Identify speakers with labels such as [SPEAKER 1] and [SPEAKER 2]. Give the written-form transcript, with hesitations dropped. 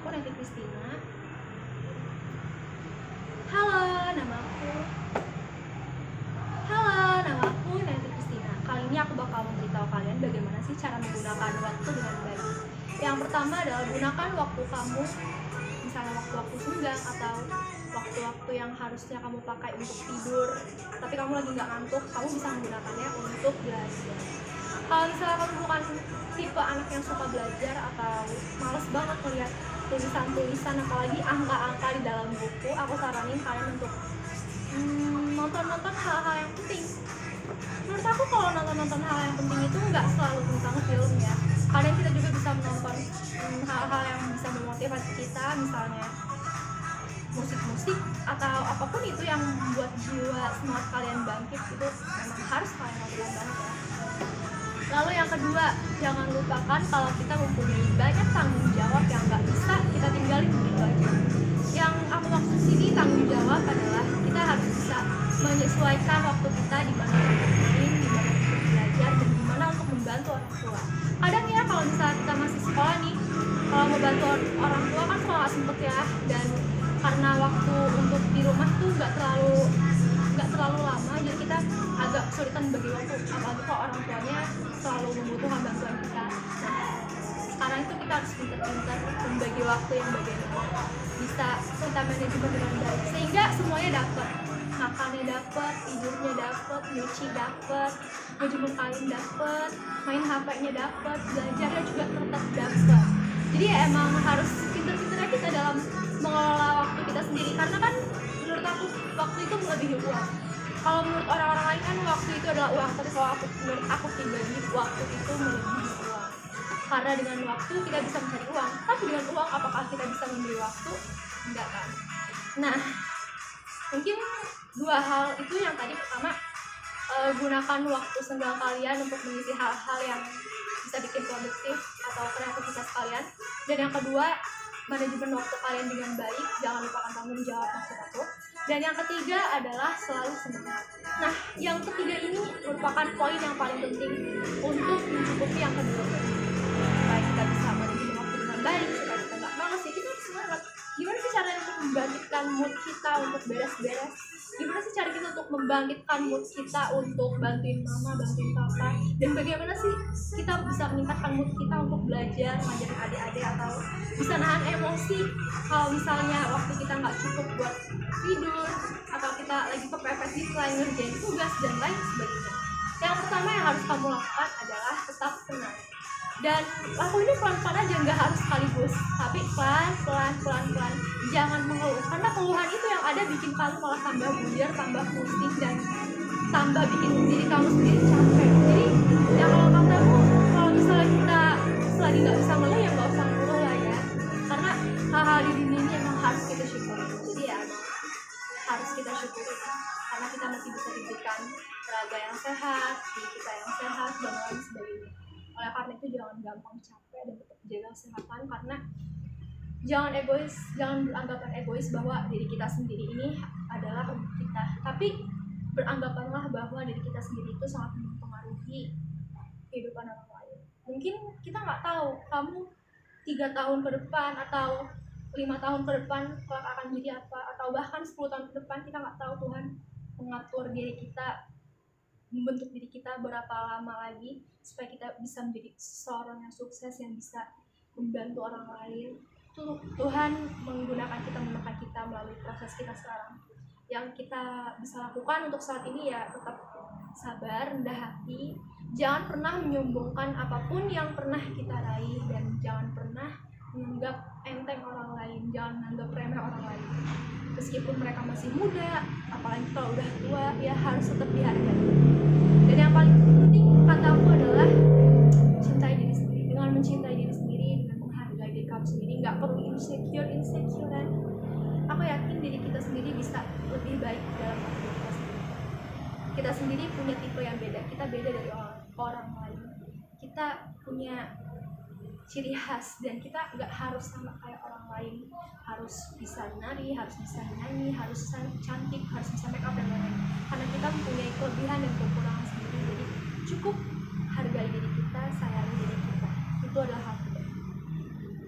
[SPEAKER 1] aku Nanti Kristina. Halo, nama aku Nanti Kristina. Kali ini aku bakal memberitahu kalian bagaimana sih cara menggunakan waktu dengan baik. Yang pertama adalah gunakan waktu kamu, misalnya waktu-waktu senggang atau waktu-waktu yang harusnya kamu pakai untuk tidur, tapi kamu lagi nggak ngantuk, kamu bisa menggunakannya untuk belajar. Kalau misalnya kamu bukan tipe anak yang suka belajar atau males banget melihat tulisan-tulisan apalagi angka-angka di dalam buku, aku saranin kalian untuk nonton hal-hal yang penting. Menurut aku kalau nonton hal yang penting itu nggak selalu tentang film ya. Kadang kita juga bisa menonton hal-hal yang bisa memotivasi kita, misalnya musik-musik atau apapun itu yang membuat jiwa semangat kalian bangkit, itu memang harus kalian lakukan banget ya. Lalu yang kedua, jangan lupakan kalau kita mempunyai banyak tanggung jawab yang nggak bisa kita tinggalin begitu aja. Yang aku maksud sini tanggung jawab adalah kita harus bisa menyesuaikan waktu kita di mana untuk main, di mana untuk belajar, dan di mana untuk membantu orang tua. Kadang ya kalau misalnya kita masih sekolah nih, kalau mau bantu orang tua kan suka nggak sempet ya, dan karena waktu untuk di rumah tuh nggak terlalu lama, jadi kita agak kesulitan bagi waktu, apalagi kalau orang tuanya selalu membutuhkan bantuan kita. Nah, sekarang itu kita harus pintar-pintar membagi waktu yang bagaimana bisa kita manajemen dengan baik, sehingga semuanya dapat, makannya dapat, tidurnya dapat, nyuci dapat, ngejemur kain dapat, main HP-nya dapat, belajarnya juga tetap dapat. Jadi ya emang harus pintar-pintarnya kita dalam mengelola waktu kita sendiri, karena kan menurut aku waktu itu melebihi uang. Kalau menurut orang-orang lain kan waktu itu adalah uang, tapi kalau menurut aku pribadi waktu itu melebihi uang. Karena dengan waktu kita bisa mencari uang, tapi dengan uang apakah kita bisa membeli waktu? Enggak kan. Nah, mungkin dua hal itu yang tadi. Pertama, gunakan waktu senggang kalian untuk mengisi hal-hal yang bisa bikin produktif atau kreativitas kalian. Dan yang kedua, manajemen waktu kalian dengan baik, jangan lupakan tanggung jawab maksud aku. Dan yang ketiga adalah selalu semangat. Nah, yang ketiga ini merupakan poin yang paling penting untuk mencukupi yang kedua. Supaya kita bisa manajemen waktu dengan baik, supaya kita nggak malas, ya kita harus semangat. Gimana sih caranya untuk membangkitkan mood kita untuk beres-beres? Gimana sih cara kita untuk membangkitkan mood kita untuk bantuin mama, bantuin papa? Dan bagaimana sih kita bisa meningkatkan mood kita untuk belajar, ngajarin adik-adik, atau bisa nahan emosi kalau misalnya waktu kita nggak cukup buat tidur, atau kita lagi kepepet di selain ngerjain tugas dan lain sebagainya. Yang pertama yang harus kamu lakukan adalah tetap tenang. Dan lakuin ini pelan-pelan aja, nggak harus sekaligus, tapi pelan-pelan. Jangan mengeluh, karena keluhan itu yang ada bikin kamu malah tambah buyar, tambah pusing, dan tambah bikin diri kamu sendiri capek. Jadi ya kalau misalnya kita selagi nggak bisa ngeluh, ya nggak usah ngeluh lah ya, karena hal-hal di dunia ini emang harus kita syukuri. Jadi ya harus kita syukuri karena kita masih bisa diberikan raga yang sehat, diri kita yang sehat, dan lain sebagainya. Oleh karena itu jangan gampang capek dan tetap jaga kesehatan, karena jangan beranggapan egois bahwa diri kita sendiri ini adalah untuk kita, tapi beranggapanlah bahwa diri kita sendiri itu sangat mempengaruhi kehidupan orang lain. Mungkin kita nggak tahu kamu 3 tahun ke depan atau 5 tahun ke depan kelak akan jadi apa, atau bahkan 10 tahun ke depan kita nggak tahu Tuhan mengatur diri kita, membentuk diri kita berapa lama lagi supaya kita bisa menjadi seseorang yang sukses, yang bisa membantu orang lain. Tuhan menggunakan kita melalui proses kita sekarang. Yang kita bisa lakukan untuk saat ini ya tetap sabar, rendah hati, jangan pernah menyombongkan apapun yang pernah kita raih, dan jangan pernah menganggap enteng orang lain, jangan menganggap remeh orang lain. Meskipun mereka masih muda, apalagi kalau udah tua, ya harus tetap dihargai. Dan yang paling penting kataku adalah cintai diri sendiri. Dengan mencintai diri sendiri, dengan menghargai diri kamu sendiri, nggak perlu insecurean. Aku yakin diri kita sendiri bisa lebih baik dalam hidup kita sendiri. Kita sendiri punya tipe yang beda, kita beda dari orang lain. Kita punya ciri khas, dan kita nggak harus sama kayak orang lain, harus bisa nari, harus bisa nyanyi, harus cantik, harus bisa make up dan lain-lain, karena kita mempunyai kelebihan dan kekurangan sendiri. Jadi cukup